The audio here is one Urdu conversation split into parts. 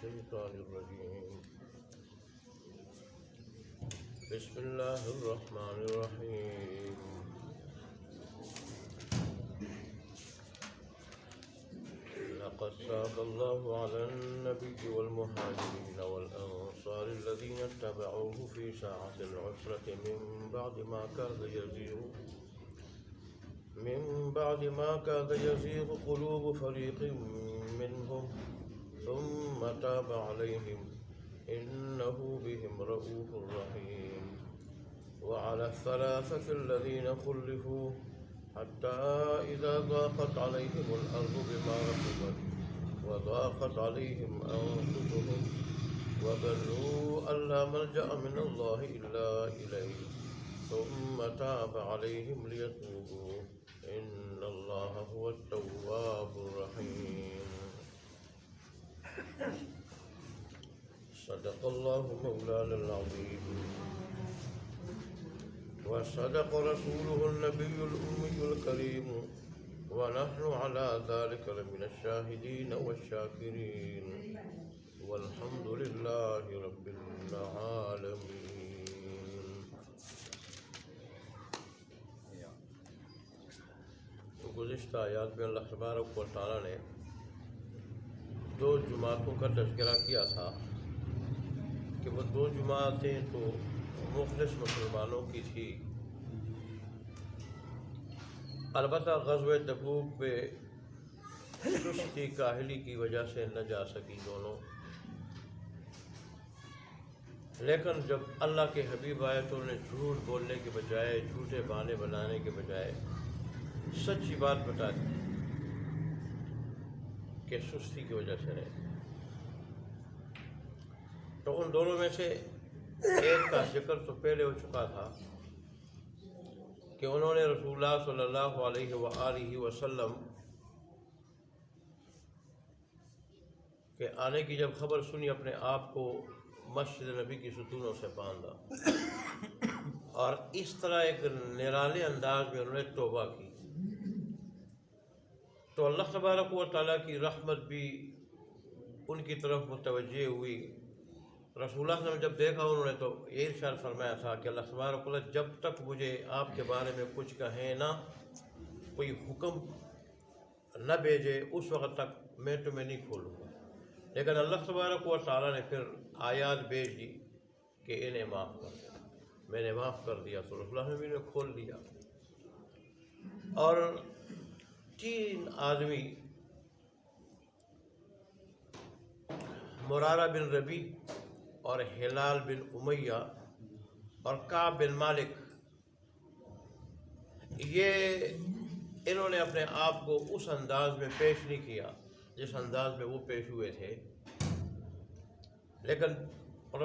الشيطان الرجيم بسم الله الرحمن الرحيم لقد تاب الله على النبي والمهاجرين والأنصار الذين اتبعوه في ساعة العسرة من بعد ما كاد يزيغ قلوب فريق منهم ثم تاب عليهم إنه بهم رؤوف رحيم وعلى الثلاثة الذين خلفوا حتى إذا ضاقت عليهم الأرض بما رحبت وضاقت عليهم أنفسهم وظنوا أن لا ملجأ من الله إلا إليه ثم تاب عليهم ليتوبوا إن الله هو التواب الرحيم صدق الله مولانا العظيم وصدق رسوله النبي الأمي الكريم ونحن على ذلك لمن الشاهدين والشاكرين والحمد لله رب العالمين. گزشتہ آیات میں اللہ تبارک و تعالیٰ نے دو جماعتوں کا تذکرہ کیا تھا کہ وہ دو جماعتیں تو مخلص مسلمانوں کی تھی، البتہ غزوہ تبوک پہ سستی کاہلی کی وجہ سے نہ جا سکی دونوں، لیکن جب اللہ کے حبیب آئے تو انہیں جھوٹ بولنے کے بجائے، جھوٹے بہانے بنانے کے بجائے سچی بات بتا دی کہ سستی کی وجہ سے رہے. تو ان دونوں میں سے ایک کا ذکر تو پہلے ہو چکا تھا کہ انہوں نے رسول اللہ صلی اللہ علیہ وآلہ وسلم کے آنے کی جب خبر سنی اپنے آپ کو مسجد نبی کی ستونوں سے باندھا اور اس طرح ایک نرالے انداز میں انہوں نے توبہ کی. تو اللہ تبارک و تعالیٰ کی رحمت بھی ان کی طرف متوجہ ہوئی. رسول اللہ صلی اللہ علیہ وسلم جب دیکھا انہوں نے تو یہ ارشاد فرمایا تھا کہ اللہ تبارک و تعالیٰ جب تک مجھے آپ کے بارے میں کچھ کہیں نہ، کوئی حکم نہ بھیجے، اس وقت تک میں تمہیں نہیں کھولوں گا. لیکن اللہ تبارک و تعالیٰ نے پھر آیات بھیج دی کہ انہیں معاف کر دیا. میں نے معاف کر دیا تو رسول اللہ نے کھول دیا. اور تین آدمی مرارہ بن ربیع اور ہلال بن امیہ اور کعب بن مالک، یہ انہوں نے اپنے آپ کو اس انداز میں پیش نہیں کیا جس انداز میں وہ پیش ہوئے تھے، لیکن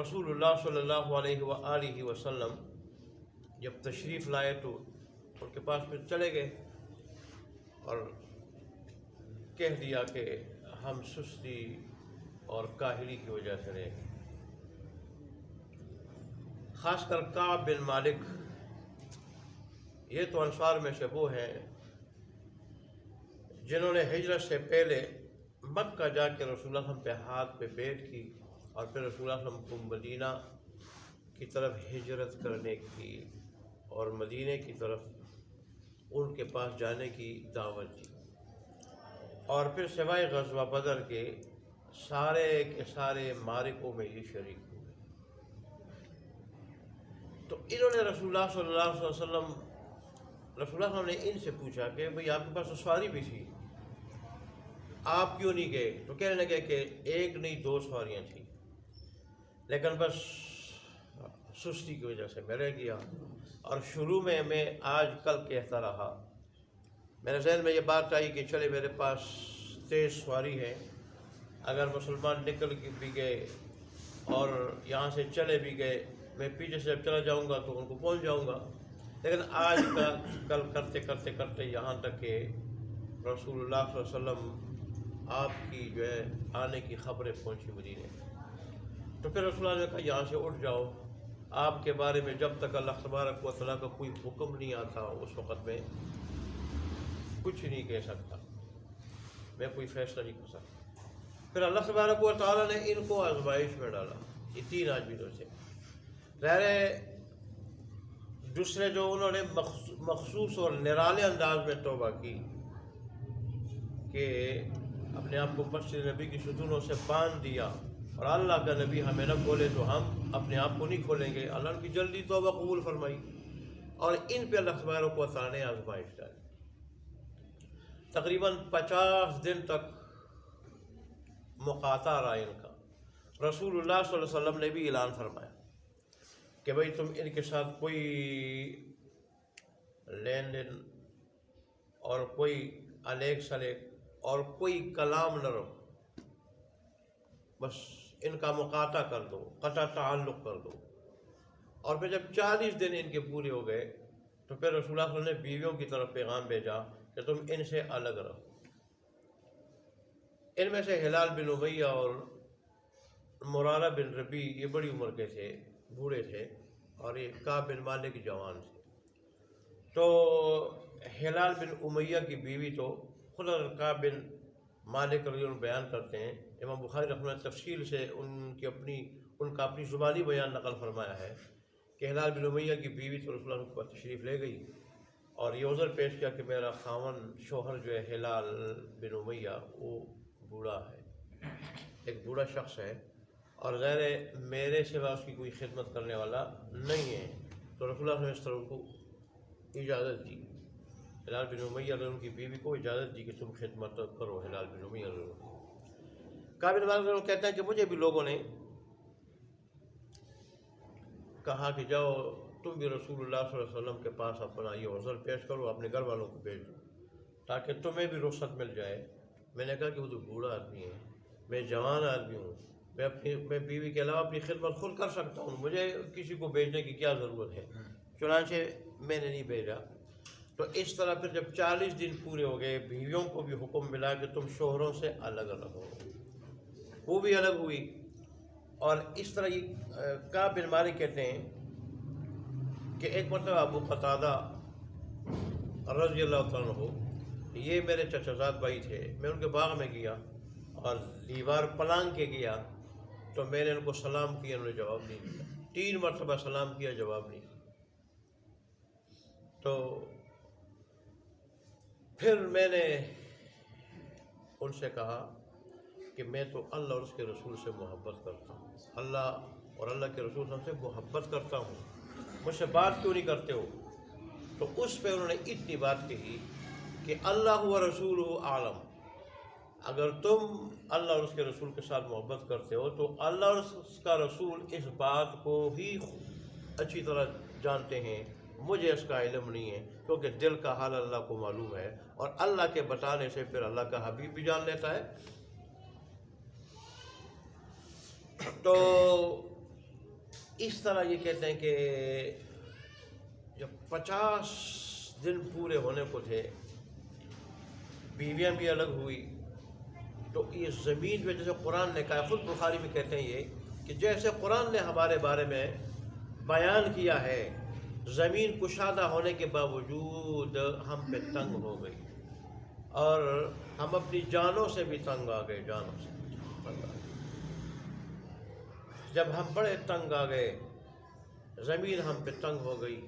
رسول اللہ صلی اللہ علیہ وآلہ وسلم جب تشریف لائے تو ان کے پاس پھر چلے گئے اور کہہ دیا کہ ہم سستی اور کاہلی کی وجہ سے رہے. خاص کر کعب بن مالک، یہ تو انصار میں سے وہ ہیں جنہوں نے ہجرت سے پہلے مکہ جا کے رسول اللہ صلی اللہ علیہ وسلم پہ ہاتھ پہ بیعت کی اور پھر رسول اللہ صلی اللہ علیہ وسلم کو مدینہ کی طرف ہجرت کرنے کی اور مدینہ کی طرف ان کے پاس جانے کی دعوت دی، اور پھر سوائے غزوہ بدر کے سارے کے سارے معرکوں میں یہ شریک ہوئے. تو انہوں نے رسول اللہ صلی اللہ علیہ وسلم نے ان سے پوچھا کہ بھئی آپ کے پاس تو سواری بھی تھی، آپ کیوں نہیں گئے؟ تو کہنے لگے کہ ایک نہیں دو سواریاں تھیں، لیکن بس سستی کی وجہ سے میں رہ گیا. اور شروع میں آج کل کہتا رہا، میرے ذہن میں یہ بات آئی کہ چلے میرے پاس تیز سواری ہے، اگر مسلمان نکل بھی گئے اور یہاں سے چلے بھی گئے، میں پیچھے سے جب چلا جاؤں گا تو ان کو پہنچ جاؤں گا. لیکن آج کل کرتے یہاں تک کہ رسول اللہ صلی اللہ علیہ وسلم آپ کی جو ہے آنے کی خبریں پہنچی مدینے. تو پھر رسول اللہ نے کہا یہاں سے اٹھ جاؤ، آپ کے بارے میں جب تک اللہ تبارک و تعالیٰ کا کوئی حکم نہیں آتا اس وقت میں کچھ نہیں کہہ سکتا، میں کوئی فیصلہ نہیں کر سکتا. پھر اللہ تبارک و تعالیٰ نے ان کو آزمائش میں ڈالا، یہ 3 آدمیوں سے. ظاہر ہے دوسرے جو انہوں نے مخصوص اور نرالے انداز میں توبہ کی کہ اپنے آپ کو مسجد نبی کی ستونوں سے باندھ دیا اور اللہ کا نبی ہمیں نہ کھولے تو ہم اپنے آپ کو نہیں کھولیں گے، اللہ ان کی جلدی توبہ قبول فرمائی. اور ان پہ اللہ تبارک و تعالیٰ نے آزمائش ڈالی. تقریباً 50 دن تک مقاطع رہا ان کا. رسول اللہ صلی اللہ علیہ وسلم نے بھی اعلان فرمایا کہ بھئی تم ان کے ساتھ کوئی لین دین اور کوئی الیک سلیک اور کوئی کلام نہ رہو، بس ان کا مقاطع کر دو، قطع تعلق کر دو. اور پھر جب 40 دن ان کے پورے ہو گئے تو پھر رسول اللہ صلی اللہ علیہ وسلم نے بیویوں کی طرف پیغام بھیجا کہ تم ان سے الگ رہو. ان میں سے ہلال بن امیہ اور مرارہ بن ربی یہ بڑی عمر کے تھے، بوڑھے تھے، اور یہ کعب بن مالک جوان تھے. تو ہلال بن امیہ کی بیوی تو خود کعب بن مالک رضی اللہ عنہ بیان کرتے ہیں، امام بخاری رحمہ اللہ تفصیل سے ان کا اپنی زبانی بیان نقل فرمایا ہے کہ ہلال بن امیہ کی بیوی تو رسول اللہ کے پاس تشریف لے گئی اور یہ عذر پیش کیا کہ میرا خاون شوہر جو ہے ہلال بن امیہ وہ بوڑھا ہے، ایک بوڑھا شخص ہے، اور ظاہر ہے میرے سوا اس کی کوئی خدمت کرنے والا نہیں ہے. تو رسول اللہ نے اس طرح ان کو اجازت دی، ہلال بن امیہ نے ان کی بیوی کو اجازت دی کہ تم خدمت کرو ہلال بن امیہ. کعب بن مالک کہتا ہے کہ مجھے بھی لوگوں نے کہا کہ جاؤ تم بھی رسول اللہ صلی اللہ علیہ وسلم کے پاس اپنا یہ عذر پیش کرو، اپنے گھر والوں کو بھیج دو تاکہ تمہیں بھی رخصت مل جائے. میں نے کہا کہ وہ تو بوڑھا آدمی ہے، میں جوان آدمی ہوں، میں بیوی کے علاوہ اپنی خدمت خود کر سکتا ہوں، مجھے کسی کو بھیجنے کی کیا ضرورت ہے. چنانچہ میں نے نہیں بھیجا. تو اس طرح پھر جب 40 دن پورے ہو گئے بیویوں کو بھی حکم ملا کہ تم شوہروں سے الگ رہو، وہ بھی الگ ہوئی. اور اس طرح یہ کعب بن مالک کہتے ہیں کہ ایک مرتبہ ابو قتادہ رضی اللہ تعالیٰ عنہ یہ میرے چچا زاد بھائی تھے، میں ان کے باغ میں گیا اور دیوار پلانگ کے گیا تو میں نے ان کو سلام کیا، انہوں نے جواب نہیں دیا. 3 مرتبہ سلام کیا، جواب نہیں دیا. تو پھر میں نے ان سے کہا کہ میں تو اللہ اور اس کے رسول سے محبت کرتا ہوں، اللہ اور اللہ کے رسول سے محبت کرتا ہوں، مجھ سے بات کیوں نہیں کرتے ہو؟ تو اس پہ انہوں نے اتنی بات کہی کہ اللہ و رسول عالم، اگر تم اللہ اور اس کے رسول کے ساتھ محبت کرتے ہو تو اللہ اور اس کا رسول اس بات کو ہی اچھی طرح جانتے ہیں، مجھے اس کا علم نہیں ہے، کیونکہ دل کا حال اللہ کو معلوم ہے اور اللہ کے بتانے سے پھر اللہ کا حبیب بھی جان لیتا ہے. تو اس طرح یہ کہتے ہیں کہ جب 50 دن پورے ہونے کو تھے بیویاں بھی الگ ہوئی. تو یہ زمین پہ جیسے قرآن نے کہا، خود بخاری میں کہتے ہیں یہ کہ جیسے قرآن نے ہمارے بارے میں بیان کیا ہے، زمین کشادہ ہونے کے باوجود ہم پہ تنگ ہو گئی اور ہم اپنی جانوں سے بھی تنگ آ گئے. جانوں سے تنگ آ گئے. جب ہم بڑے تنگ آ گئے، زمین ہم پہ تنگ ہو گئی،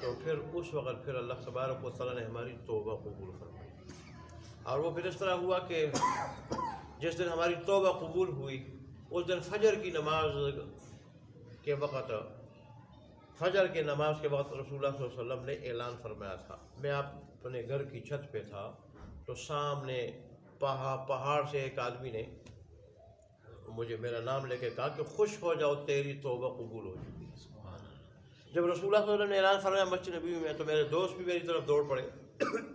تو پھر اس وقت پھر اللہ تبارک و تعالیٰ نے ہماری توبہ قبول فرمائی. اور وہ پھر اس طرح ہوا کہ جس دن ہماری توبہ قبول ہوئی اس دن فجر کی نماز کے وقت، فجر کے نماز کے وقت رسول اللہ صلی اللہ علیہ وسلم نے اعلان فرمایا تھا. میں اپنے گھر کی چھت پہ تھا تو سامنے پہاڑ سے ایک آدمی نے مجھے میرا نام لے کے کہا کہ خوش ہو جاؤ تیری توبہ قبول ہو چکی ہے. جب رسول اللہ صلی اللہ علیہ وسلم نے اعلان فرمایا مسجد نبوی میں تو میرے دوست بھی میری طرف دوڑ پڑے،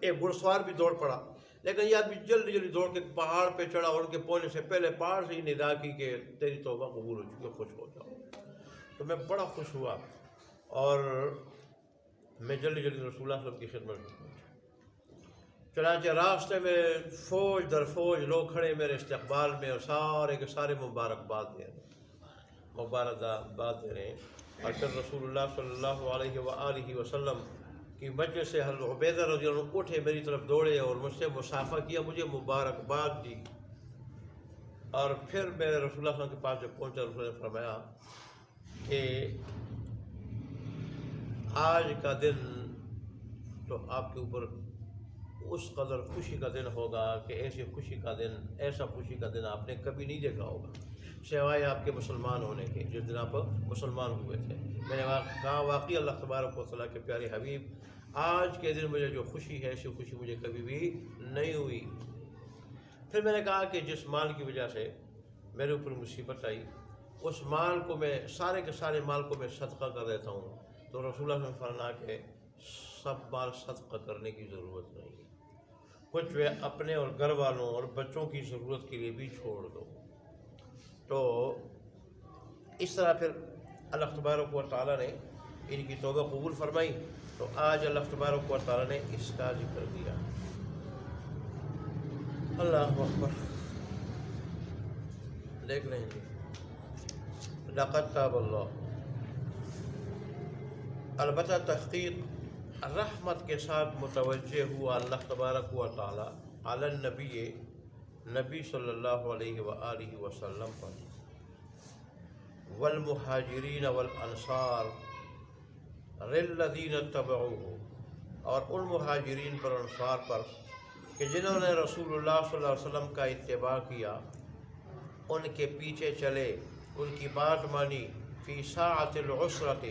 ایک گھڑ سوار بھی دوڑ پڑا، لیکن یہ آدمی جلدی جلدی دوڑ کے پہاڑ پہ چڑھا اور ان کے پہنچنے سے پہلے پہاڑ سے ہی ندا کی کہ تیری توبہ قبول ہو چکی ہے، خوش ہو جاؤ. تو میں بڑا خوش ہوا اور میں جلدی جلدی رسول اللہ صلی اللہ علیہ وسلم کی خدمت میں پہنچا. چنانچہ راستے میں فوج در فوج لوگ کھڑے میرے استقبال میں اور سارے کے سارے مبارکباد دے رہے ہیں. اور پھر رسول اللہ صلی اللہ علیہ وآلہ وسلم کی مجلس سے حضرت عبیدہ رضی اللہ عنہ اٹھے، میری طرف دوڑے اور مجھ سے مصافحہ کیا، مجھے مبارکباد دی. اور پھر میرے رسول اللہ صلی اللہ علیہ وسلم کے پاس جب پہنچا، رسول نے فرمایا کہ آج کا دن تو آپ کے اوپر اس قدر خوشی کا دن ہوگا کہ ایسی خوشی کا دن، ایسا خوشی کا دن آپ نے کبھی نہیں دیکھا ہوگا سوائے آپ کے مسلمان ہونے کے، جس دن آپ مسلمان ہوئے تھے۔ میں نے کہا واقعی اللہ تبارک و تعالیٰ کے پیارے حبیب، آج کے دن مجھے جو خوشی ہے ایسی خوشی مجھے کبھی بھی نہیں ہوئی۔ پھر میں نے کہا کہ جس مال کی وجہ سے میرے اوپر مصیبت آئی، اس مال کو میں سارے کے سارے مال کو میں صدقہ کر دیتا ہوں، تو رسول اللہ نے فرمایا کہ سب مال صدقہ کرنے کی ضرورت نہیں، کچھ وہ اپنے اور گھر والوں اور بچوں کی ضرورت کے لیے بھی چھوڑ دو۔ تو اس طرح پھر اللہ تبارک و تعالیٰ نے ان کی توبہ قبول فرمائی، تو آج اللہ تبارک و تعالیٰ نے اس کا ذکر دیا۔ اللہ اکبر، دیکھ لیں گے لقد تاب اللہ۔ البتہ تحقیق رحمت کے ساتھ متوجہ ہوا اللہ تبارک و تعالیٰ علی النبی، نبی صلی اللہ علیہ وآلہ وسلم پر، والمہاجرین والانصار للذین اتبعوہ، اور ان مہاجرین پر انصار پر کہ جنہوں نے رسول اللہ صلی اللہ علیہ وسلم کا اتباع کیا، ان کے پیچھے چلے، ان کی بات مانی، فی ساعۃ العسرۃ،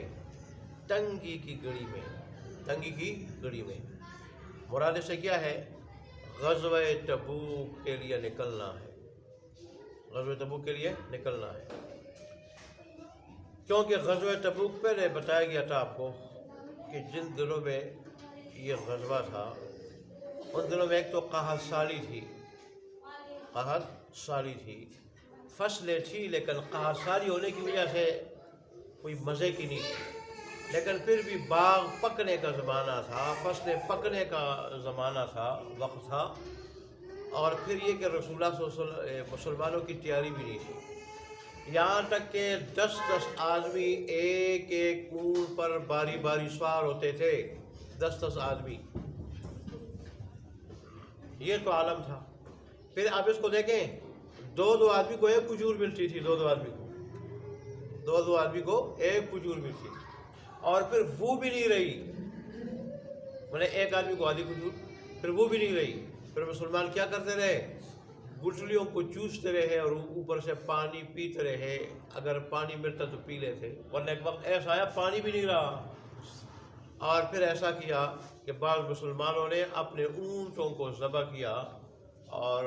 تنگی کی گھڑی میں، تنگی کی گھڑی میں۔ مراد سے کیا ہے؟ غزوہ تبوک کے لیے نکلنا ہے، غزوہ تبوک کے لیے نکلنا ہے، کیونکہ غزوہ تبوک پہلے بتایا گیا تھا آپ کو کہ جن دنوں میں یہ غزوہ تھا ان دنوں میں ایک تو قحط سالی تھی، قحط سالی تھی، فصلیں تھی، لیکن قحط سالی ہونے کی وجہ سے کوئی مزے کی نہیں تھی، لیکن پھر بھی باغ پکنے کا زمانہ تھا، فصلیں پکنے کا زمانہ تھا، وقت تھا، اور پھر یہ کہ رسول اللہ صلی اللہ علیہ وسلم مسلمانوں کی تیاری بھی نہیں تھی، یہاں تک کہ 10 آدمی ایک ایک اونٹ پر باری باری سوار ہوتے تھے، 10 آدمی، یہ تو عالم تھا۔ پھر آپ اس کو دیکھیں، 2 آدمی کو ایک کھجور ملتی تھی، 2 آدمی کو، 2 آدمی کو ایک کھجور ملتی تھی، اور پھر وہ بھی نہیں رہی، میں نے ایک آدمی کو آدھی کھجور، پھر وہ بھی نہیں رہی، پھر مسلمان کیا کرتے رہے؟ گٹھلیوں کو چوستے رہے اور اوپر سے پانی پیتے رہے، اگر پانی ملتا تو پی لیتے، ورنہ ایک وقت ایسا آیا پانی بھی نہیں رہا۔ اور پھر ایسا کیا کہ بعض مسلمانوں نے اپنے اونٹوں کو ذبح کیا، اور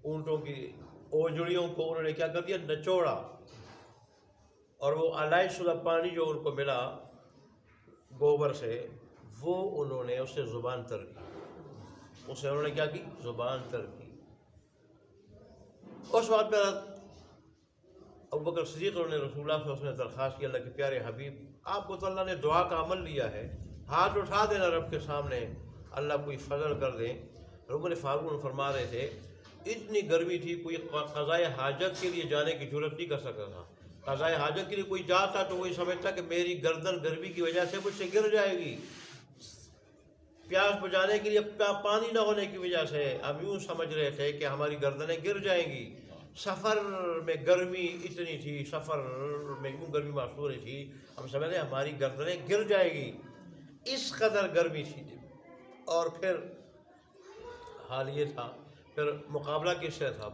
اونٹوں کی اوجڑیوں کو انہوں نے کیا کر دیا؟ نچوڑا، اور وہ علائق شدہ پانی جو ان کو ملا گوبر سے، وہ انہوں نے اسے زبان تر کی، اسے انہوں نے کیا کی؟ زبان تر کی۔ اس وقت پر ابوبکر صدیق انہوں نے رسول اللہ صلی اللہ علیہ وسلم نے درخواست کی، اللہ کے پیارے حبیب، آپ کو تو اللہ نے دعا کا عمل لیا ہے، ہاتھ اٹھا دینا رب کے سامنے، اللہ کوئی فضل کر دیں۔ عمر فاروق فرما رہے تھے اتنی گرمی تھی، کوئی قضائے حاجت کے لیے جانے کی جرت نہیں کر سکتا تھا، قضائے حاجت کے لیے کوئی جاتا تو وہی سمجھتا کہ میری گردن گرمی کی وجہ سے مجھ سے گر جائے گی، پیاس بجھانے کے لیے پانی نہ ہونے کی وجہ سے ہم یوں سمجھ رہے تھے کہ ہماری گردنیں گر جائیں گی۔ سفر میں گرمی اتنی تھی، سفر میں یوں گرمی محسوس ہو رہی تھی، ہم سمجھ رہے ہماری گردنیں گر جائے گی، اس قدر گرمی تھی۔ اور پھر حال یہ تھا، پھر مقابلہ کس سے تھا؟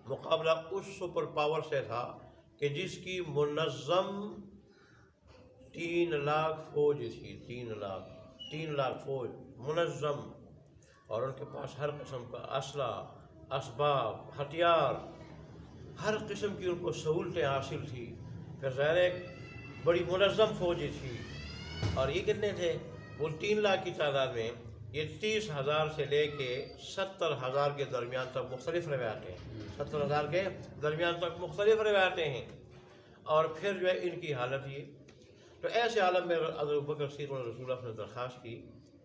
مقابلہ اس سپر پاور سے تھا کہ جس کی منظم 3 لاکھ فوج تھی، 3 لاکھ فوج منظم، اور ان کے پاس ہر قسم کا اسلحہ، اسباب، ہتھیار، ہر قسم کی ان کو سہولتیں حاصل تھی۔ پھر ظاہر ایک بڑی منظم فوج تھی، اور یہ کتنے تھے؟ وہ 3 لاکھ کی تعداد میں یہ 30,000 سے لے کے 70,000 کے درمیان تک مختلف روایتیں ہیں، 70,000 کے درمیان تک مختلف روایتیں ہیں۔ اور پھر جو ہے ان کی حالت یہ، تو ایسے عالم میں حضرت ابوبکر صدیق رسول اللہ نے درخواست کی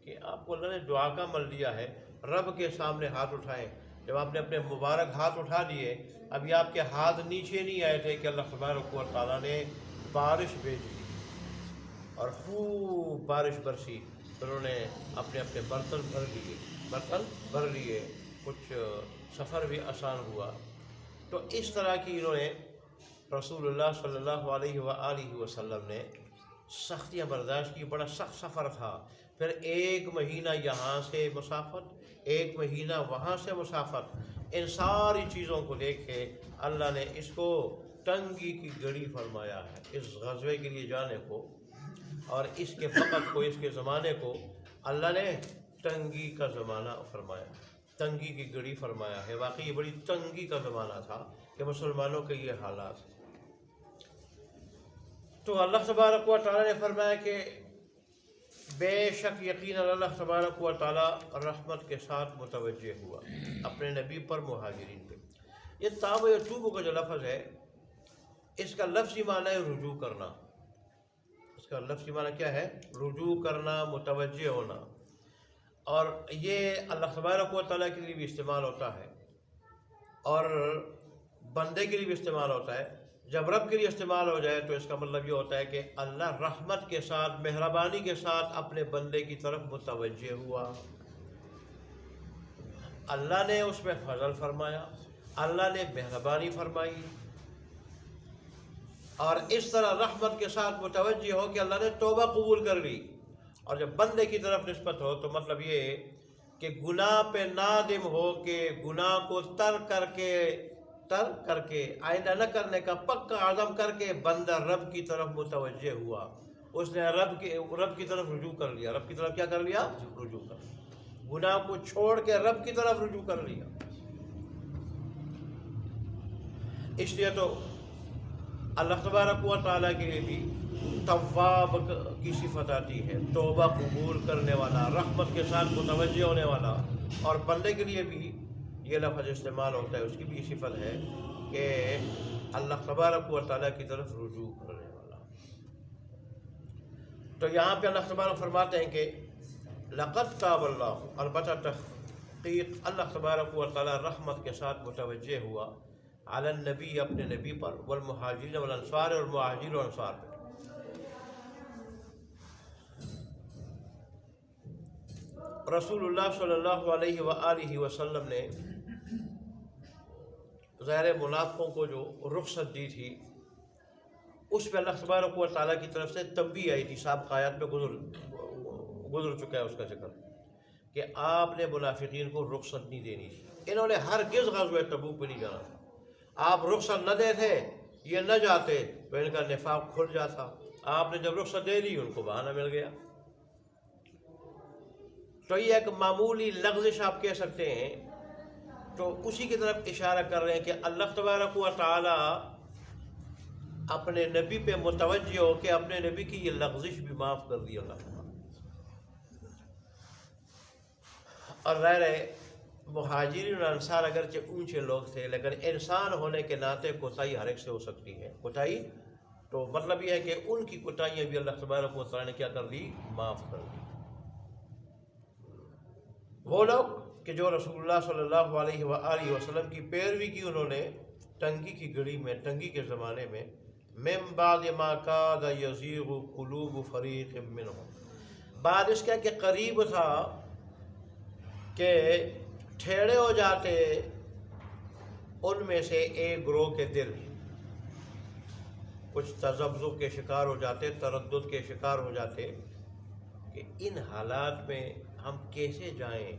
کہ آپ کو اللہ نے دعا کا عمل دیا ہے، رب کے سامنے ہاتھ اٹھائیں۔ جب آپ نے اپنے مبارک ہاتھ اٹھا دیے، ابھی آپ کے ہاتھ نیچے نہیں آئے تھے کہ اللہ تبارک و تعالیٰ نے بارش بھیج دی، اور خوب بارش برسی، پھر انہوں نے اپنے برتن بھر لیے، کچھ سفر بھی آسان ہوا۔ تو اس طرح کی انہوں نے رسول اللہ صلی اللہ علیہ وآلہ وسلم نے سختیاں برداشت کی۔ بڑا سخت سفر تھا، پھر 1 مہینہ یہاں سے مسافت، 1 مہینہ وہاں سے مسافت، ان ساری چیزوں کو دیکھے اللہ نے اس کو تنگی کی گھڑی فرمایا ہے، اس غزوے کے لیے جانے کو اور اس کے وقت کو، اس کے زمانے کو اللہ نے تنگی کا زمانہ فرمایا، تنگی کی گھڑی فرمایا ہے۔ واقعی یہ بڑی تنگی کا زمانہ تھا کہ مسلمانوں کے یہ حالات۔ تو اللہ تبارک و تعالیٰ نے فرمایا کہ بے شک یقیناً اللہ تبارک و تعالیٰ رحمت کے ساتھ متوجہ ہوا اپنے نبی پر، مہاجرین پہ۔ یہ تاب یتوب کا جو لفظ ہے، اس کا لفظی معنی ہے رجوع کرنا۔ اس کا لفظی معنی کیا ہے؟ رجوع کرنا، متوجہ ہونا۔ اور یہ اللہ تبارک و تعالیٰ کے لیے بھی استعمال ہوتا ہے اور بندے کے لیے بھی استعمال ہوتا ہے۔ جب رب کے لیے استعمال ہو جائے تو اس کا مطلب یہ ہوتا ہے کہ اللہ رحمت کے ساتھ، مہربانی کے ساتھ اپنے بندے کی طرف متوجہ ہوا، اللہ نے اس میں فضل فرمایا، اللہ نے مہربانی فرمائی، اور اس طرح رحمت کے ساتھ متوجہ ہو کہ اللہ نے توبہ قبول کر لی۔ اور جب بندے کی طرف نسبت ہو تو مطلب یہ ہے کہ گناہ پہ نادم ہو کے گناہ کو ترک کر کے آئندہ نہ کرنے کا پکا عزم کر کے بندہ رب کی طرف متوجہ ہوا، اس نے رب کی طرف رجوع کر لیا۔ رب کی طرف کیا کر لیا؟ رجوع کر لیا، گناہ کو چھوڑ کے رب کی طرف رجوع کر لیا۔ اس لیے تو اللہ تبارک و تعالیٰ کے لیے بھی تواب کی صفت آتی ہے، توبہ قبول کرنے والا، رحمت کے ساتھ متوجہ ہونے والا، اور بندے کے لیے بھی یہ لفظ استعمال ہوتا ہے، اس کی بھی صفت ہے کہ اللہ تبارک و تعالیٰ کی طرف رجوع کرنے والا۔ تو یہاں پہ اللہ تبارک فرماتے ہیں کہ لقد تاب اللہ، البتہ تحقیق اللہ تبارک و تعالیٰ رحمت کے ساتھ متوجہ ہوا، علی النبی، اپنے نبی پر، والمہاجرین والانصار، اور مہاجر و انصار پر۔ رسول اللہ صلی اللہ علیہ وآلہ وسلم نے ظاہر منافقوں کو جو رخصت دی تھی، اس پہ اللہ تبارک و تعالیٰ کی طرف سے تنبیہ آئی تھی، سابقہ آیات میں گزر چکا ہے اس کا ذکر، کہ آپ نے منافقین کو رخصت نہیں دینی تھی۔ انہوں نے ہرگز غزوہ تبوک پہ نہیں جانا تھا۔ آپ رخصت نہ دیتے، یہ نہ جاتے تو ان کا نفاق کھل جاتا۔ آپ نے جب رخصت دے دی، ان کو بہانہ مل گیا۔ تو یہ ایک معمولی لغزش آپ کہہ سکتے ہیں، تو اسی کی طرف اشارہ کر رہے ہیں کہ اللہ تبارک و تعالی اپنے نبی پہ متوجہ ہو کے اپنے نبی کی یہ لغزش بھی معاف کر دی اللہ تعالیٰ۔ اور ظاہر ہے مہاجرین اور انصار اگرچہ اونچے لوگ تھے، لیکن انسان ہونے کے ناطے کوتاہی ہر ایک سے ہو سکتی ہے۔ کوتاہی تو مطلب یہ ہے کہ ان کی کوتاہیاں بھی اللہ تبارک و تعالیٰ نے کیا کر دی؟ معاف کر دی۔ وہ لوگ کہ جو رسول اللہ صلی اللہ علیہ وآلہ وسلم کی پیروی کی، انہوں نے تنگی کی گھڑی میں، تنگی کے زمانے میں، من بعد ما کاد یزیغ قلوب فریق منہم، بعد اس کا کہ قریب تھا کہ ٹھیڑے ہو جاتے ان میں سے ایک گروہ کے دل، کچھ تذبذب کے شکار ہو جاتے، تردد کے شکار ہو جاتے کہ ان حالات میں ہم کیسے جائیں،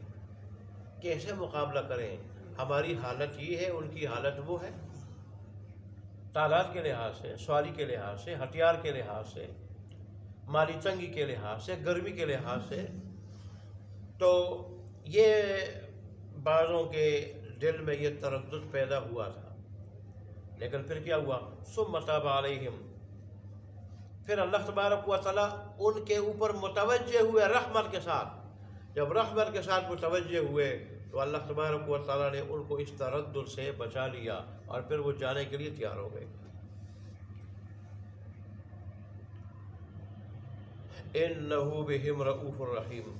کیسے مقابلہ کریں، ہماری حالت یہ ہے، ان کی حالت وہ ہے، تعداد کے لحاظ سے، سواری کے لحاظ سے، ہتھیار کے لحاظ سے، مالی تنگی کے لحاظ سے، گرمی کے لحاظ سے۔ تو یہ بعضوں کے دل میں یہ تردد پیدا ہوا تھا، لیکن پھر کیا ہوا؟ ثم تاب علیہم، پھر اللہ تبارک و تعالیٰ ان کے اوپر متوجہ ہوئے رحمت کے ساتھ۔ جب رحمت کے ساتھ متوجہ ہوئے تو اللہ تبارک و تعالیٰ نے ان کو اس تردد سے بچا لیا، اور پھر وہ جانے کے لیے تیار ہو گئے۔ انہ بہم رؤوف الرحیم،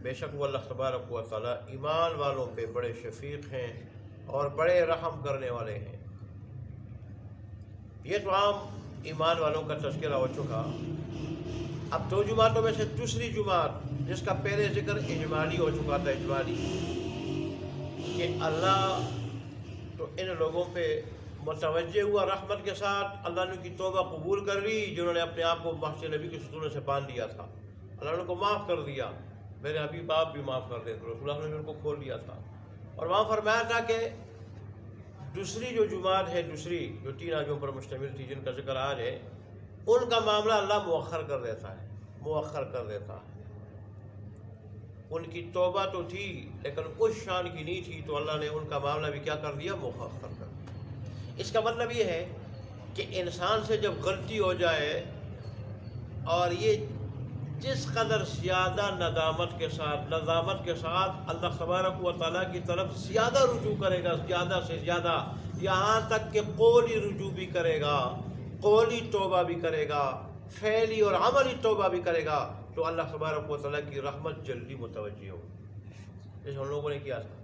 بے شک وہ اللہ تبارک و تعالیٰ ایمان والوں پہ بڑے شفیق ہیں اور بڑے رحم کرنے والے ہیں۔ یہ تو عام ایمان والوں کا تذکرہ ہو چکا۔ اب دو جماعتوں میں سے دوسری جماعت جس کا پہلے ذکر اجمالی ہو چکا تھا، اجمالی کہ اللہ تو ان لوگوں پہ متوجہ ہوا رحمت کے ساتھ، اللہ نے ان کی توبہ قبول کر لی جنہوں نے اپنے آپ کو محض نبی کے ستونوں سے باندھ دیا تھا، اللہ نے ان کو معاف کر دیا، میرے حبیب آپ بھی معاف کر دے، تو رسول اللہ نے ان کو کھول دیا تھا۔ اور وہاں فرمایا تھا کہ دوسری جو جماعت ہے، دوسری جو 3 آیتوں پر مشتمل تھی جن کا ذکر آج ہے، ان کا معاملہ اللہ مؤخر کر دیتا ہے، مؤخر کر دیتا ہے۔ ان کی توبہ تو تھی لیکن اس شان کی نہیں تھی، تو اللہ نے ان کا معاملہ بھی کیا کر دیا، مؤخر کر دیا۔ اس کا مطلب یہ ہے کہ انسان سے جب غلطی ہو جائے اور یہ جس قدر زیادہ ندامت کے ساتھ اللہ تبارک و تعالیٰ کی طرف زیادہ رجوع کرے گا، زیادہ سے زیادہ، یہاں تک کہ قولی رجوع بھی کرے گا، قولی توبہ بھی کرے گا، فعلی اور عملی توبہ بھی کرے گا، تو اللہ تبارک و تعالیٰ کی رحمت جلدی متوجہ ہو، جیسے ہم لوگوں نے کیا تھا۔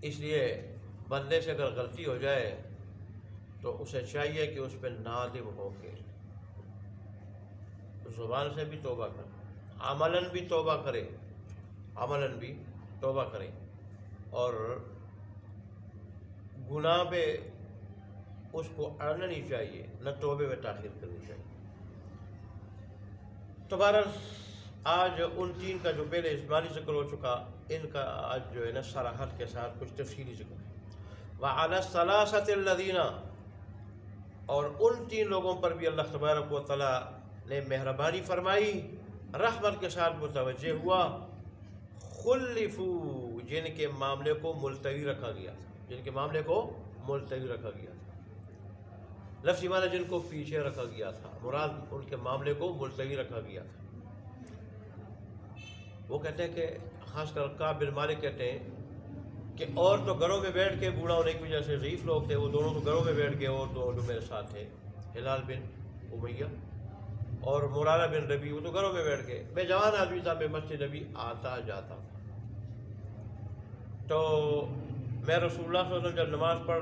اس لیے بندے سے اگر غلطی ہو جائے تو اسے چاہیے کہ اس پہ نادم ہو کے زبان سے بھی توبہ کرے، عملاً بھی توبہ کرے، اور گناہ پہ اس کو اڑنا نہیں چاہیے، نہ توبے میں تاخیر کرنی چاہیے۔ تو بہرحال آج ان 3 کا جو پہلے اجمالی ذکر ہو چکا، ان کا آج جو ہے نا صراحت کے ساتھ کچھ تفصیلی ذکر ہے۔ وَعَلَى الثَّلَاثَةِ الَّذِينَ، اور ان 3 لوگوں پر بھی اللہ تبارک و تعالیٰ نے مہربانی فرمائی، رحمت کے ساتھ متوجہ ہوا، خُلِّفُوا، جن کے معاملے کو ملتوی رکھا گیا تھا، لفظی معنی جن کو پیچھے رکھا گیا تھا، مراد ان کے معاملے کو ملتوی رکھا گیا تھا۔ وہ کہتے ہیں کہ خاص کر کعب بن مالک کہتے ہیں کہ اور تو گھروں میں بیٹھ کے، بوڑھا ہونے کی وجہ سے ضعیف لوگ تھے، وہ دونوں تو گھروں میں بیٹھ کے، اور 2 جو میرے ساتھ تھے، ہلال بن امیہ اور مرارہ بن ربیع، وہ تو گھروں میں بیٹھ کے، میں جوان آدمی تھا، میں مسجد نبی آتا جاتا تھا، تو میں رسول اللہ صلی اللہ علیہ وسلم جب نماز پڑھ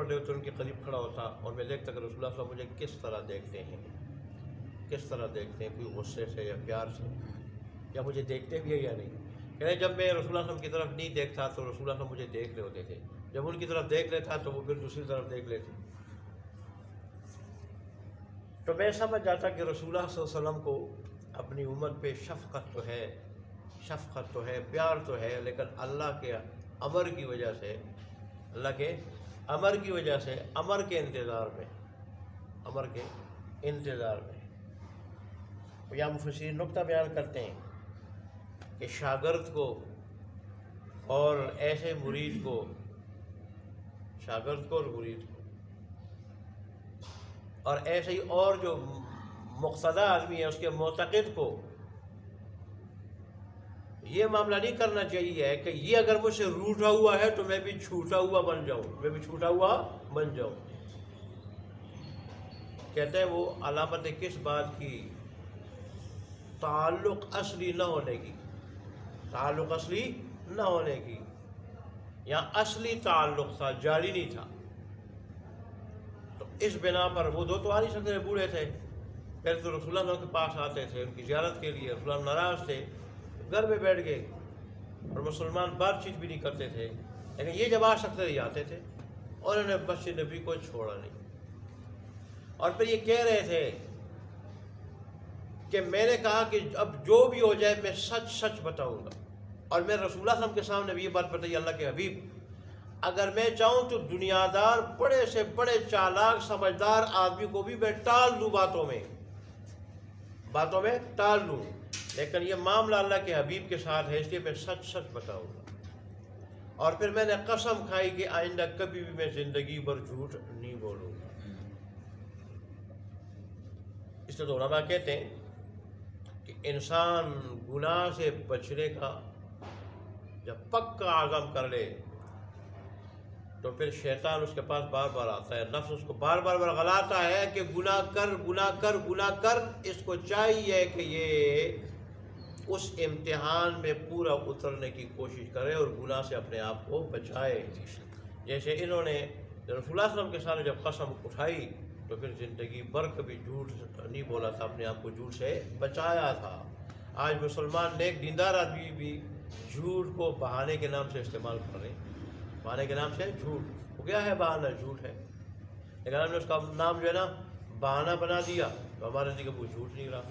رہے ہوتے ان کے قریب کھڑا ہوتا، اور میں دیکھتا کہ رسول اللہ صلی اللہ علیہ وسلم مجھے کس طرح دیکھتے ہیں، کوئی غصے سے یا پیار سے، یا مجھے دیکھتے بھی ہے یا نہیں۔ یعنی جب میں رسول اللہ صلی اللہ علیہ وسلم کی طرف نہیں دیکھتا تو رسول اللہ صلی اللہ علیہ وسلم مجھے دیکھ رہے ہوتے تھے، جب ان کی طرف دیکھ لیتا تو وہ پھر دوسری طرف دیکھ لیتے، تو میں سمجھ جاتا کہ رسول اللہ صلی اللہ علیہ وسلم کو اپنی امت پہ شفقت تو ہے، پیار تو ہے، لیکن اللہ کے امر کی وجہ سے، امر کے انتظار میں یا مفسرین نقطہ بیان کرتے ہیں کہ شاگرد کو اور ایسے مرید کو، اور ایسے ہی اور جو مقتدی آدمی ہے اس کے معتقد کو یہ معاملہ نہیں کرنا چاہیے کہ یہ اگر مجھ سے روٹھا ہوا ہے تو میں بھی چھوٹا ہوا بن جاؤں، کہتے ہیں وہ علامت کس بات کی، تعلق اصلی نہ ہونے کی، یا اصلی تعلق تھا، جاری نہیں تھا، تو اس بنا پر وہ 2 تو آ نہیں سکتے، بوڑھے تھے، پہلے تو رسول اللہ کے پاس آتے تھے ان کی زیارت کے لیے، رسول اللہ ناراض تھے، گھر میں بیٹھ گئے، اور مسلمان بات چیت بھی نہیں کرتے تھے، لیکن یہ جب آ سکتے تھے آتے تھے، اور انہوں نے مسجد نبی کو چھوڑا نہیں، اور پھر یہ کہہ رہے تھے کہ میں نے کہا کہ اب جو بھی ہو جائے میں سچ بتاؤں گا، اور میں رسول اللہ صلی اللہ علیہ وسلم کے سامنے بھی یہ بات بتائی، اللہ کے حبیب اگر میں چاہوں تو دنیا دار بڑے سے بڑے چالاک سمجھدار آدمی کو بھی میں ٹال دوں، باتوں میں ٹال دوں، لیکن یہ معاملہ اللہ کے حبیب کے ساتھ ہے، اس لیے میں سچ بتاؤں گا۔ اور پھر میں نے قسم کھائی کہ آئندہ کبھی بھی میں زندگی بھر جھوٹ نہیں بولوں گا۔ اس لیے علماء کہتے ہیں کہ انسان گناہ سے بچنے کا جب پکا عزم کر لے تو پھر شیطان اس کے پاس بار بار آتا ہے، نفس اس کو بار بار ورغلاتا ہے کہ گناہ کر، اس کو چاہیے کہ یہ اس امتحان میں پورا اترنے کی کوشش کرے اور گناہ سے اپنے آپ کو بچائے۔ جیسے انہوں نے رسول اللہ صلی اللہ علیہ وسلم کے سامنے جب قسم اٹھائی تو پھر زندگی بھر کبھی جھوٹ نہیں بولا تھا، اپنے آپ کو جھوٹ سے بچایا تھا۔ آج مسلمان نیک دیندار آدمی بھی جھوٹ کو بہانے کے نام سے استعمال کر رہے ہیں، بہانے کے نام سے جھوٹ، وہ کیا ہے بہانہ؟ جھوٹ ہے، لیکن ہم نے اس کا نام جو ہے نا بہانہ بنا دیا، تو ہمارے نزدیک وہ جھوٹ نہیں رہا۔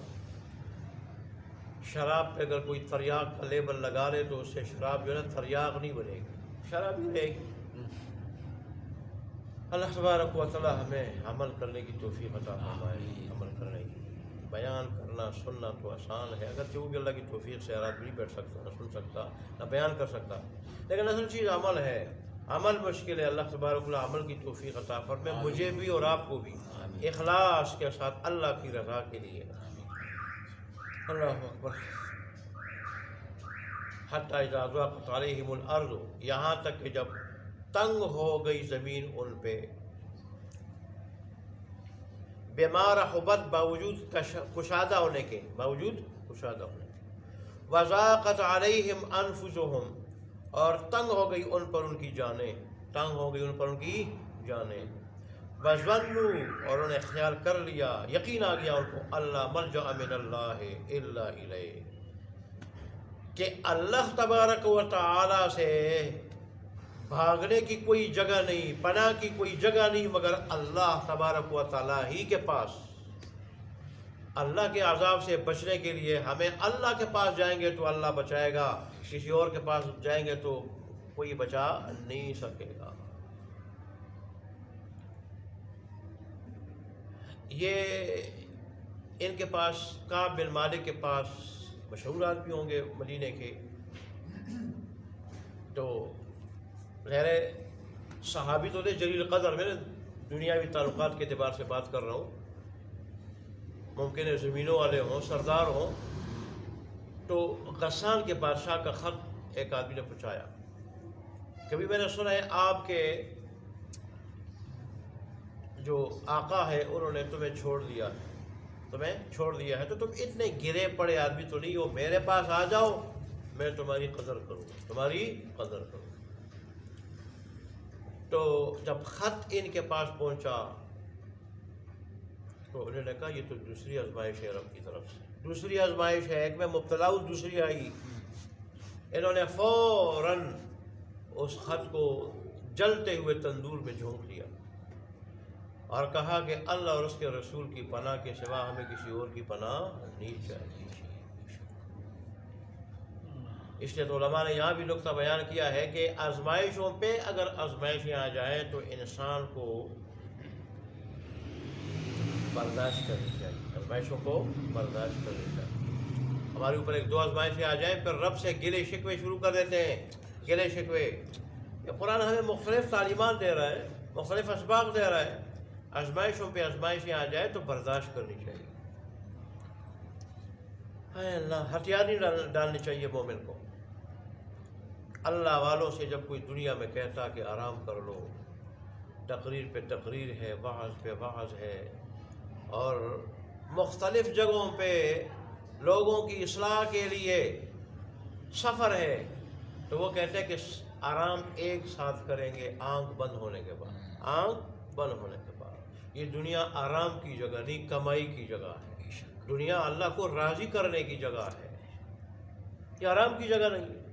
شراب پہ اگر کوئی تریاق کا لیبل لگا لے تو اس سے شراب جو ہے نا تریاق نہیں بنے گی، شراب ہی رہے گی۔ اللہ تبارک و تعالی ہمیں عمل کرنے کی توفیق عطا فرمائے، عمل کرنے کی۔ بیان کرنا سننا تو آسان ہے، اگرچہ وہ بھی اللہ کی توفیق سے آدمی نہیں بیٹھ سکتا، نہ سن سکتا، نہ بیان کر سکتا، لیکن اصل چیز عمل ہے۔ عمل مشکل ہے، اللہ تبارک و تعالی عمل کی توفیق عطا فرمائے مجھے بھی اور آپ کو بھی، اخلاص کے ساتھ اللہ کی رضا کے لیے۔ اللہ اکبر۔ حتی اذا ضاقت علیہم الارض، یہاں تک کہ جب تنگ ہو گئی زمین ان پہ، بما رحبت، باوجود کشادہ ہونے کے، باوجود کشادہ ہونے کے، وضاقت علیہم انفسہم، اور تنگ ہو گئی ان پر ان کی جانیں، تنگ ہو گئی ان پر ان کی جانیں، وظنوا، اور انہیں خیال کر لیا، یقین آ گیا ان کو، اللہ ملجأ من اللہ الا الیہ، کہ اللہ تبارک و تعالی سے بھاگنے کی کوئی جگہ نہیں، پناہ کی کوئی جگہ نہیں مگر اللہ تبارک و تعالی ہی کے پاس۔ اللہ کے عذاب سے بچنے کے لیے ہمیں اللہ کے پاس جائیں گے تو اللہ بچائے گا، کسی اور کے پاس جائیں گے تو کوئی بچا نہیں سکے گا۔ یہ ان کے پاس، کعب بن مالک کے پاس مشہور آدمی ہوں گے مدینے کے، تو غیر صحابی تو تھے جلیل قدر، میں دنیاوی تعلقات کے اعتبار سے بات کر رہا ہوں، ممکن ہے زمینوں والے ہوں، سردار ہوں۔ تو غسان کے بادشاہ کا خط ایک آدمی نے پہنچایا، کبھی میں نے سنا ہے آپ کے جو آقا ہے انہوں نے تمہیں چھوڑ دیا ہے، تمہیں چھوڑ دیا ہے، تو تم اتنے گرے پڑے آدمی تو نہیں ہو، میرے پاس آ جاؤ، میں تمہاری قدر کروں، تمہاری قدر کروں۔ تو جب خط ان کے پاس پہنچا تو انہوں نے کہا یہ تو دوسری آزمائش ہے رب کی طرف سے، دوسری آزمائش ہے، ایک میں مبتلا ہوں، دوسری آئی۔ انہوں نے فوراً اس خط کو جلتے ہوئے تندور میں جھونک دیا اور کہا کہ اللہ اور اس کے رسول کی پناہ کے سوا ہمیں کسی اور کی پناہ نہیں چاہیے۔ اس لیے تو علماء نے یہاں بھی نقطہ بیان کیا ہے کہ آزمائشوں پہ اگر آزمائشیں آ جائیں تو انسان کو برداشت کرنی چاہیے، آزمائشوں کو برداشت کرنی چاہیے۔ ہمارے اوپر ایک دو آزمائشیں آ جائیں پھر رب سے گلے شکوے شروع کر دیتے ہیں، گلے شکوے۔ یہ قرآن ہمیں مختلف تعلیمات دے رہا ہے، مختلف اسباق دے رہا ہے، آزمائشوں پہ آزمائشیں آ جائیں تو برداشت کرنی چاہیے۔ اے اللہ، ہتھیار نہیں ڈالنے چاہیے مومن کو۔ اللہ والوں سے جب کوئی دنیا میں کہتا کہ آرام کر لو، تقریر پہ تقریر ہے، وعظ پہ وعظ ہے، اور مختلف جگہوں پہ لوگوں کی اصلاح کے لیے سفر ہے، تو وہ کہتے ہیں کہ آرام ایک ساتھ کریں گے آنکھ بند ہونے کے بعد، آنکھ بند ہونے کے بعد۔ یہ دنیا آرام کی جگہ نہیں، کمائی کی جگہ ہے۔ دنیا اللہ کو راضی کرنے کی جگہ ہے، یہ آرام کی جگہ نہیں ہے۔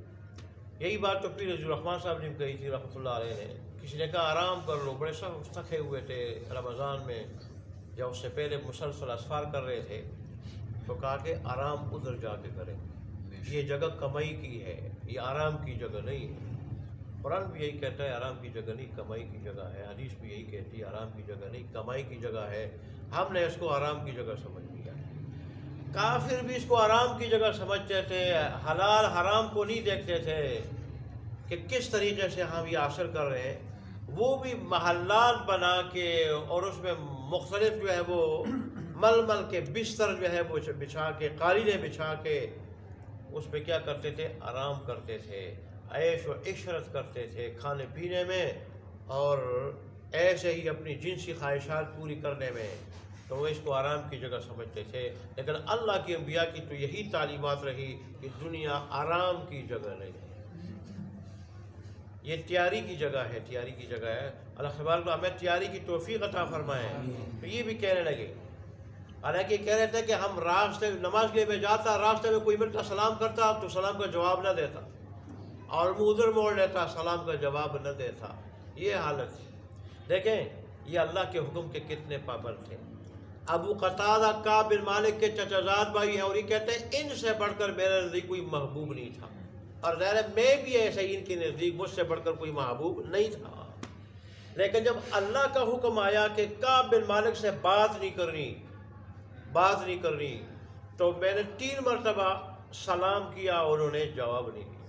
یہی بات تو پیر عزیز الرحمن صاحب نے کہی تھی رحمۃ اللہ علیہ نے، کسی نے کہا آرام کر لو، بڑے سب تھکے ہوئے تھے رمضان میں، جب اس سے پہلے مسلسل اسفار کر رہے تھے، تو کہا کہ آرام ادھر جا کے کریں، یہ جگہ کمائی کی ہے، یہ آرام کی جگہ نہیں ہے۔ قرآن بھی یہی کہتا ہے آرام کی جگہ نہیں، کمائی کی جگہ ہے۔ حدیث بھی یہی کہتی ہے آرام کی جگہ نہیں، کمائی کی جگہ ہے۔ ہم نے اس کو آرام کی جگہ سمجھ لیا۔ کافر بھی اس کو آرام کی جگہ سمجھتے تھے، حلال حرام کو نہیں دیکھتے تھے کہ کس طریقے سے ہم یہ حاصل کر رہے ہیں۔ وہ بھی محلات بنا کے اور اس میں مختلف جو ہے وہ مل کے بستر جو ہے وہ بچھا کے، قالینیں بچھا کے اس پہ کیا کرتے تھے، آرام کرتے تھے، عیش و عشرت کرتے تھے کھانے پینے میں، اور ایسے ہی اپنی جنسی خواہشات پوری کرنے میں، تو وہ اس کو آرام کی جگہ سمجھتے تھے۔ لیکن اللہ کے انبیاء کی تو یہی تعلیمات رہی کہ دنیا آرام کی جگہ نہیں ہے۔ یہ تیاری کی جگہ ہے، تیاری کی جگہ ہے۔ اللہ تبارک و تعالیٰ ہمیں تیاری کی توفیق عطا فرمائے۔ تو یہ بھی کہنے لگے، حالانکہ کہہ رہے تھے کہ ہم راستے نماز کے لیے میں جاتا، راستے میں کوئی ملتا سلام کرتا تو سلام کا جواب نہ دیتا، اور منہ ادھر موڑ لیتا، سلام کا جواب نہ دیتا۔ یہ حالت تھی۔ دیکھیں یہ اللہ کے حکم کے کتنے پابند تھے۔ ابو قتادہ کعب بن مالک کے چچا زاد بھائی ہیں، اور یہ کہتے ہیں ان سے بڑھ کر میرے نزدیک کوئی محبوب نہیں تھا، اور ظاہر ہے میں بھی ایسے ہی ان کے نزدیک مجھ سے بڑھ کر کوئی محبوب نہیں تھا۔ لیکن جب اللہ کا حکم آیا کہ کعب بن مالک سے بات نہیں کرنی، تو میں نے 3 مرتبہ سلام کیا، انہوں نے جواب نہیں دیا۔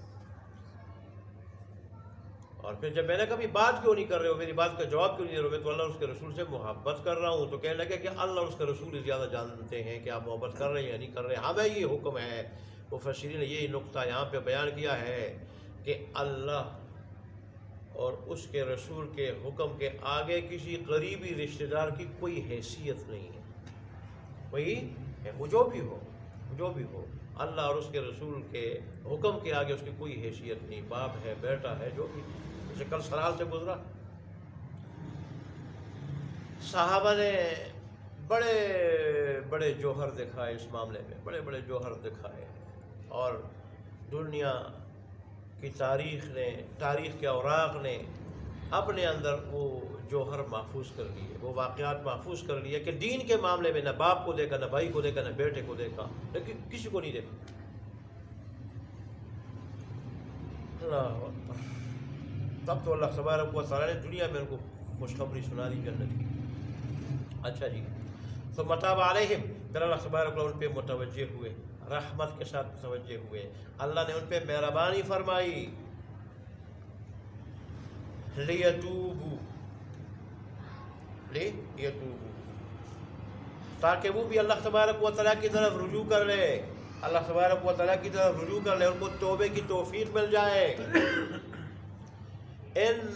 اور پھر جب میں نے کبھی بات کیوں نہیں کر رہے ہو، میری بات کا جواب کیوں نہیں دے رہے ہو، میں تو اللہ اور اس کے رسول سے محبت کر رہا ہوں۔ تو کہنے لگے کہ اللہ اور اس کے رسول زیادہ جانتے ہیں کہ آپ محبت کر رہے ہیں یا نہیں کر رہے ہیں، ہمیں یہ حکم ہے۔ مفسرین نے یہی نقطہ یہاں پہ بیان کیا ہے کہ اللہ اور اس کے رسول کے حکم کے آگے کسی قریبی رشتہ دار کی کوئی حیثیت نہیں ہے، وہی وہ جو بھی ہو، اللہ اور اس کے رسول کے حکم کے آگے اس کی کوئی حیثیت نہیں، باپ ہے، بیٹا ہے، جو بھی۔ جیسے کل سرحال سے گزرا، صحابہ نے بڑے بڑے جوہر دکھائے اس معاملے میں، بڑے بڑے جوہر دکھائے، اور دنیا کی تاریخ کے اوراق نے اپنے اندر وہ جوہر محفوظ کر لیے، وہ واقعات محفوظ کر لیے کہ دین کے معاملے میں نہ باپ کو دیکھا، نہ بھائی کو دیکھا، نہ بیٹے کو دیکھا، لیکن کسی کو نہیں دیکھا۔ اللہ اکبر۔ تب تو اللہ تبارک و تعالیٰ نے دنیا میں ان کو خوشخبری سنا دی جنت کی۔ اچھا جی، تو متاب علیہم، پھر اللہ تبارک و تعالیٰ ان پہ متوجہ ہوئے، رحمت کے ساتھ متوجہ ہوئے، اللہ نے ان پہ مہربانی فرمائی۔ لیتوبو، تاکہ وہ بھی اللہ تبارک و تعالیٰ کی طرف رجوع کر لے، اللہ تبارک و تعالیٰ کی طرف رجوع کر لے، ان کو توبے کی توفیق مل جائے۔ ان